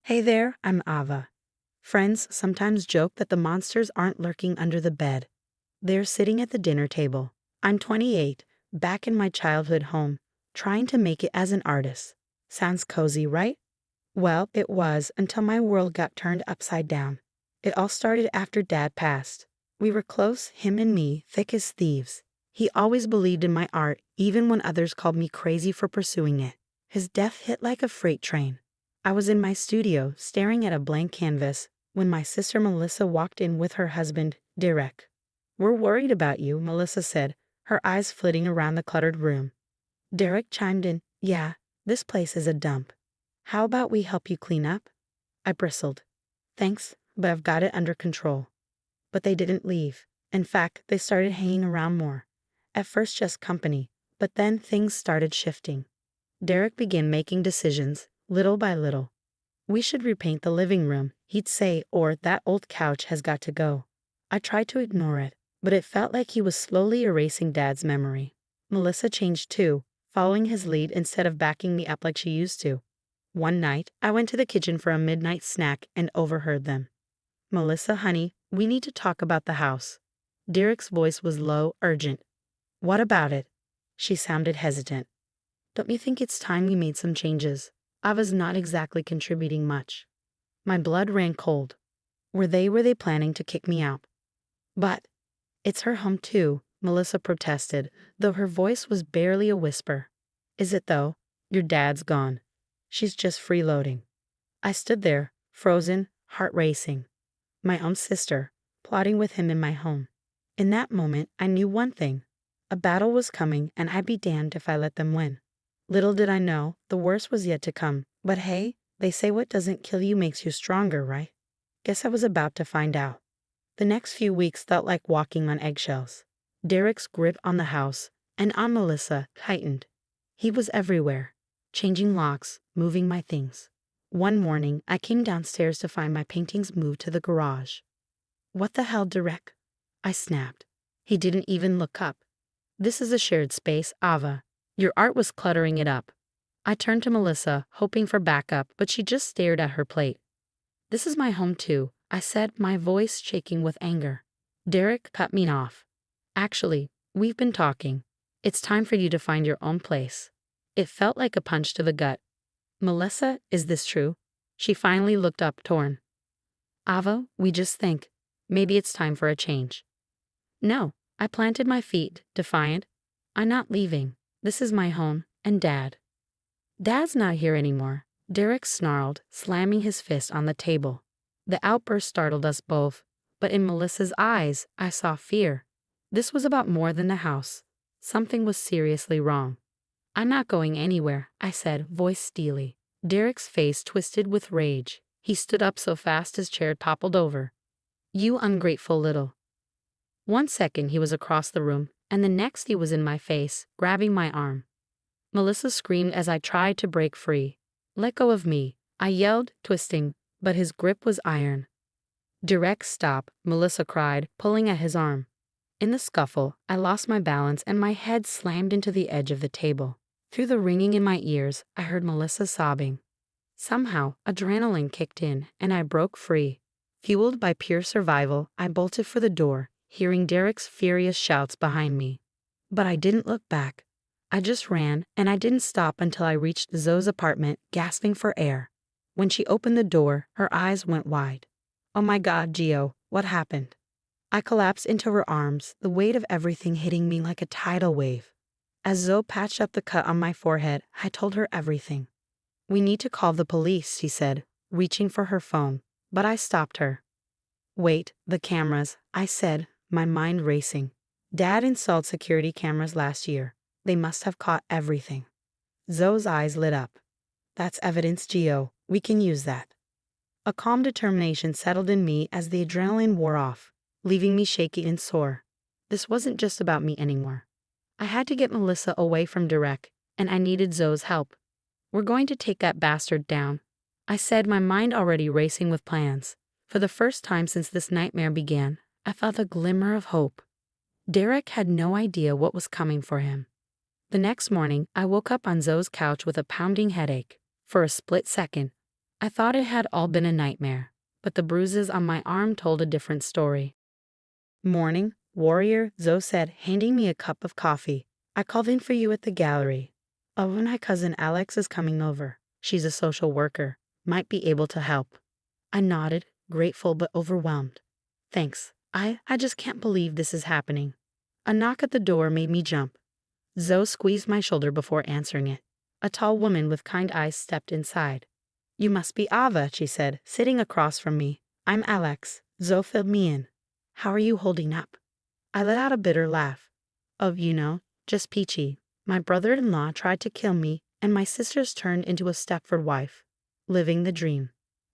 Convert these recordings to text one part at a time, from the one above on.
Hey there, I'm Ava. Friends sometimes joke that the monsters aren't lurking under the bed. They're sitting at the dinner table. I'm 28, back in my childhood home, trying to make it as an artist. Sounds cozy, right? Well, it was until my world got turned upside down. It all started after Dad passed. We were close, him and me, thick as thieves. He always believed in my art, even when others called me crazy for pursuing it. His death hit like a freight train. I was in my studio, staring at a blank canvas, when my sister Melissa walked in with her husband, Derek. "We're worried about you," Melissa said, her eyes flitting around the cluttered room. Derek chimed in, "Yeah, this place is a dump. How about we help you clean up?" I bristled. "Thanks, but I've got it under control." But they didn't leave. In fact, they started hanging around more. At first just company, but then things started shifting. Derek began making decisions, little by little. "We should repaint the living room," he'd say, or "that old couch has got to go." I tried to ignore it, but it felt like he was slowly erasing Dad's memory. Melissa changed too, following his lead instead of backing me up like she used to. One night, I went to the kitchen for a midnight snack and overheard them. "Melissa, honey, we need to talk about the house." Derek's voice was low, urgent. "What about it?" She sounded hesitant. "Don't you think it's time we made some changes? Ava's not exactly contributing much." My blood ran cold. Were they planning to kick me out? "But it's her home too," Melissa protested, though her voice was barely a whisper. "Is it though? Your dad's gone. She's just freeloading." I stood there, frozen, heart racing. My own sister, plotting with him in my home. In that moment, I knew one thing. A battle was coming, and I'd be damned if I let them win. Little did I know, the worst was yet to come. But hey, they say what doesn't kill you makes you stronger, right? Guess I was about to find out. The next few weeks felt like walking on eggshells. Derek's grip on the house, and on Melissa, tightened. He was everywhere, changing locks, moving my things. One morning, I came downstairs to find my paintings moved to the garage. "What the hell, Derek?" I snapped. He didn't even look up. "This is a shared space, Ava. Your art was cluttering it up." I turned to Melissa, hoping for backup, but she just stared at her plate. "This is my home too," I said, my voice shaking with anger. Derek cut me off. "Actually, we've been talking. It's time for you to find your own place." It felt like a punch to the gut. "Melissa, is this true?" She finally looked up, torn. "Ava, we just think. Maybe it's time for a change." "No," I planted my feet, defiant. "I'm not leaving. This is my home, and Dad." "Dad's not here anymore," Derek snarled, slamming his fist on the table. The outburst startled us both, but in Melissa's eyes, I saw fear. This was about more than the house. Something was seriously wrong. "I'm not going anywhere," I said, voice steely. Derek's face twisted with rage. He stood up so fast his chair toppled over. "You ungrateful little—" One second he was across the room, and the next he was in my face, grabbing my arm. Melissa screamed as I tried to break free. "Let go of me," I yelled, twisting, but his grip was iron. "Direct stop," Melissa cried, pulling at his arm. In the scuffle, I lost my balance and my head slammed into the edge of the table. Through the ringing in my ears, I heard Melissa sobbing. Somehow, adrenaline kicked in, and I broke free. Fueled by pure survival, I bolted for the door, hearing Derek's furious shouts behind me. But I didn't look back. I just ran, and I didn't stop until I reached Zoe's apartment, gasping for air. When she opened the door, her eyes went wide. "Oh my God, Gio, what happened?" I collapsed into her arms, the weight of everything hitting me like a tidal wave. As Zoe patched up the cut on my forehead, I told her everything. "We need to call the police," she said, reaching for her phone, but I stopped her. "Wait, the cameras," I said, my mind racing. Dad installed security cameras last year. They must have caught everything. Zoe's eyes lit up. "That's evidence, Gio. We can use that." A calm determination settled in me as the adrenaline wore off, leaving me shaky and sore. This wasn't just about me anymore. I had to get Melissa away from Derek, and I needed Zoe's help. "We're going to take that bastard down," I said, my mind already racing with plans. For the first time since this nightmare began, I felt a glimmer of hope. Derek had no idea what was coming for him. The next morning, I woke up on Zoe's couch with a pounding headache. For a split second, I thought it had all been a nightmare, but the bruises on my arm told a different story. Morning, warrior, Zoe said, handing me a cup of coffee. I called in for you at the gallery. Oh, my cousin Alex is coming over. She's a social worker. Might be able to help. I nodded, grateful but overwhelmed. Thanks. I just can't believe this is happening. A knock at the door made me jump. Zoe squeezed my shoulder before answering it. A tall woman with kind eyes stepped inside. You must be Ava, she said, sitting across from me. I'm Alex. Zoe filled me in. How are you holding up? I let out a bitter laugh. Oh, just peachy. My brother-in-law tried to kill me, and my sisters turned into a Stepford wife. Living the dream.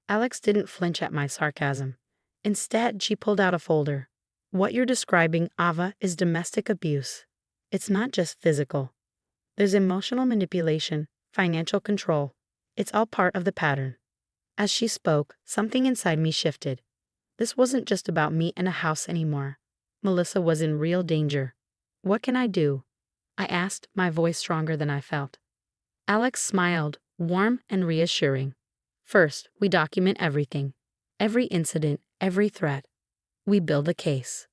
Alex didn't flinch at my sarcasm. Instead, she pulled out a folder. What you're describing, Ava, is domestic abuse. It's not just physical. There's emotional manipulation, financial control. It's all part of the pattern. As she spoke, something inside me shifted. This wasn't just about me and a house anymore. Melissa was in real danger. What can I do? I asked, my voice stronger than I felt. Alex smiled, warm and reassuring. First, we document everything. Every incident, every threat. We build a case.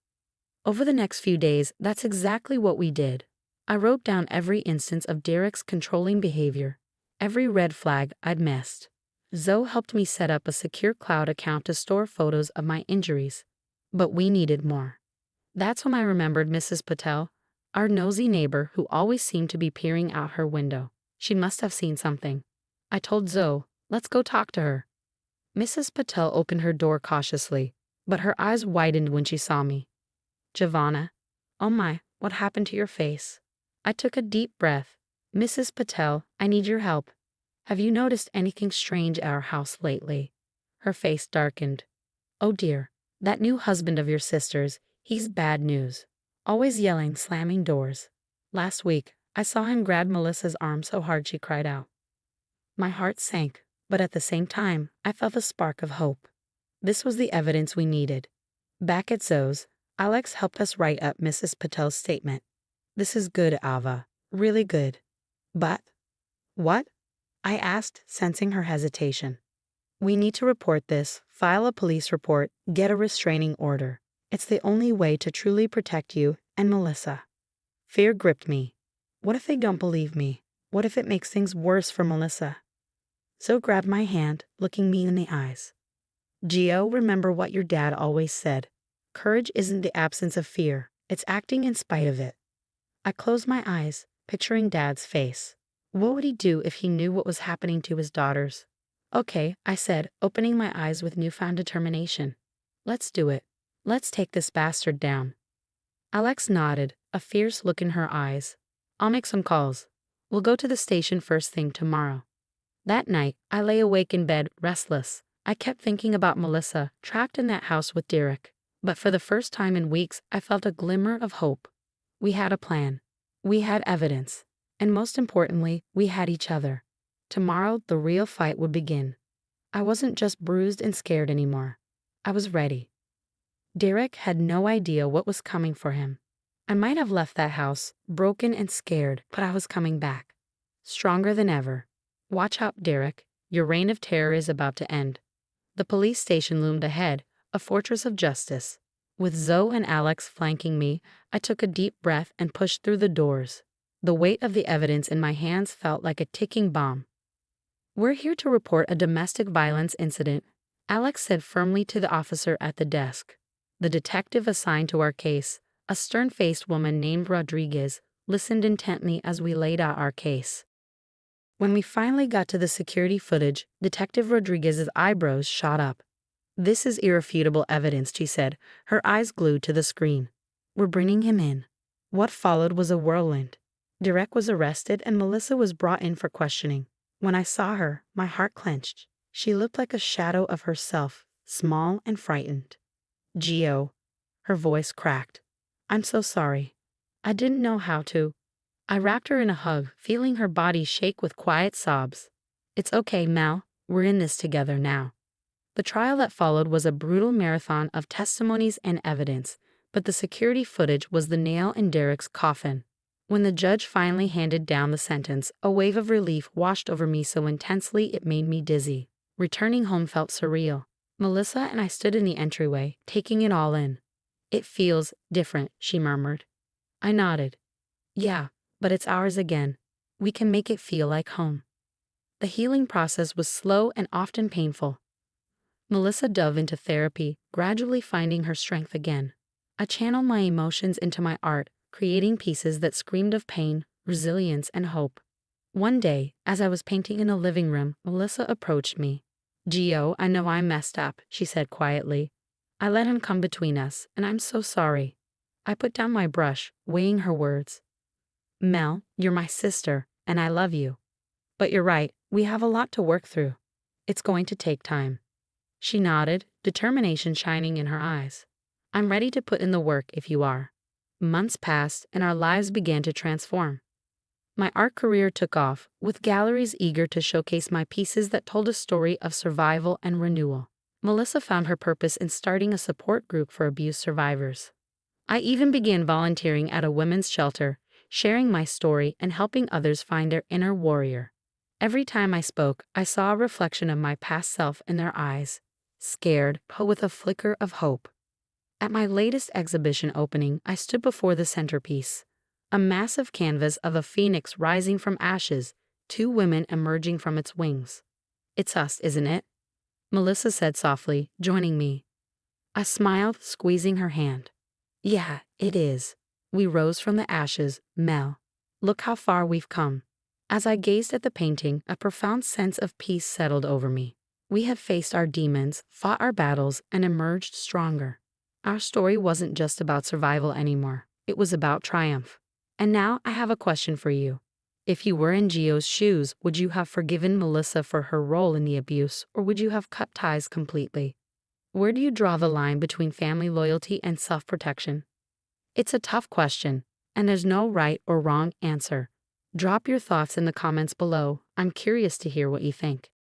Over the next few days, that's exactly what we did. I wrote down every instance of Derek's controlling behavior, every red flag I'd missed. Zoe helped me set up a secure cloud account to store photos of my injuries. But we needed more. That's when I remembered Mrs. Patel, our nosy neighbor who always seemed to be peering out her window. She must have seen something. I told Zoe, let's go talk to her. Mrs. Patel opened her door cautiously, but her eyes widened when she saw me. Giovanna, oh my, what happened to your face? I took a deep breath. Mrs. Patel, I need your help. Have you noticed anything strange at our house lately? Her face darkened. Oh dear, that new husband of your sister's, he's bad news. Always yelling, slamming doors. Last week, I saw him grab Melissa's arm so hard she cried out. My heart sank, but at the same time, I felt a spark of hope. This was the evidence we needed. Back at Zoe's, Alex helped us write up Mrs. Patel's statement. This is good, Ava. Really good. But, what? I asked, sensing her hesitation. We need to report this, file a police report, get a restraining order. It's the only way to truly protect you and Melissa. Fear gripped me. What if they don't believe me? What if it makes things worse for Melissa? Zoe grabbed my hand, looking me in the eyes. Gio, remember what your dad always said. Courage isn't the absence of fear, it's acting in spite of it. I closed my eyes, picturing Dad's face. What would he do if he knew what was happening to his daughters? Okay, I said, opening my eyes with newfound determination. Let's do it. Let's take this bastard down. Alex nodded, a fierce look in her eyes. I'll make some calls. We'll go to the station first thing tomorrow. That night, I lay awake in bed, restless. I kept thinking about Melissa, trapped in that house with Derek. But for the first time in weeks, I felt a glimmer of hope. We had a plan. We had evidence. And most importantly, we had each other. Tomorrow, the real fight would begin. I wasn't just bruised and scared anymore. I was ready. Derek had no idea what was coming for him. I might have left that house, broken and scared, but I was coming back. Stronger than ever. Watch out, Derek. Your reign of terror is about to end. The police station loomed ahead, a fortress of justice. With Zoe and Alex flanking me, I took a deep breath and pushed through the doors. The weight of the evidence in my hands felt like a ticking bomb. We're here to report a domestic violence incident, Alex said firmly to the officer at the desk. The detective assigned to our case, a stern-faced woman named Rodriguez, listened intently as we laid out our case. When we finally got to the security footage, Detective Rodriguez's eyebrows shot up. This is irrefutable evidence, she said, her eyes glued to the screen. We're bringing him in. What followed was a whirlwind. Derek was arrested and Melissa was brought in for questioning. When I saw her, my heart clenched. She looked like a shadow of herself, small and frightened. Gio. Her voice cracked. I'm so sorry. I didn't know how to. I wrapped her in a hug, feeling her body shake with quiet sobs. It's okay, Mel. We're in this together now. The trial that followed was a brutal marathon of testimonies and evidence, but the security footage was the nail in Derek's coffin. When the judge finally handed down the sentence, a wave of relief washed over me so intensely it made me dizzy. Returning home felt surreal. Melissa and I stood in the entryway, taking it all in. It feels different, she murmured. I nodded. Yeah, but it's ours again. We can make it feel like home. The healing process was slow and often painful. Melissa dove into therapy, gradually finding her strength again. I channeled my emotions into my art, creating pieces that screamed of pain, resilience, and hope. One day, as I was painting in a living room, Melissa approached me. Gio, I know I messed up, she said quietly. I let him come between us, and I'm so sorry. I put down my brush, weighing her words. Mel, you're my sister, and I love you. But you're right, we have a lot to work through. It's going to take time. She nodded, determination shining in her eyes. I'm ready to put in the work if you are. Months passed, and our lives began to transform. My art career took off, with galleries eager to showcase my pieces that told a story of survival and renewal. Melissa found her purpose in starting a support group for abuse survivors. I even began volunteering at a women's shelter, sharing my story and helping others find their inner warrior. Every time I spoke, I saw a reflection of my past self in their eyes, scared but with a flicker of hope. At my latest exhibition opening, I stood before the centerpiece. A massive canvas of a phoenix rising from ashes, two women emerging from its wings. It's us, isn't it? Melissa said softly, joining me. I smiled, squeezing her hand. Yeah, it is. We rose from the ashes, Mel. Look how far we've come. As I gazed at the painting, a profound sense of peace settled over me. We have faced our demons, fought our battles, and emerged stronger. Our story wasn't just about survival anymore. It was about triumph. And now I have a question for you. If you were in Gio's shoes, would you have forgiven Melissa for her role in the abuse, or would you have cut ties completely? Where do you draw the line between family loyalty and self-protection? It's a tough question, and there's no right or wrong answer. Drop your thoughts in the comments below. I'm curious to hear what you think.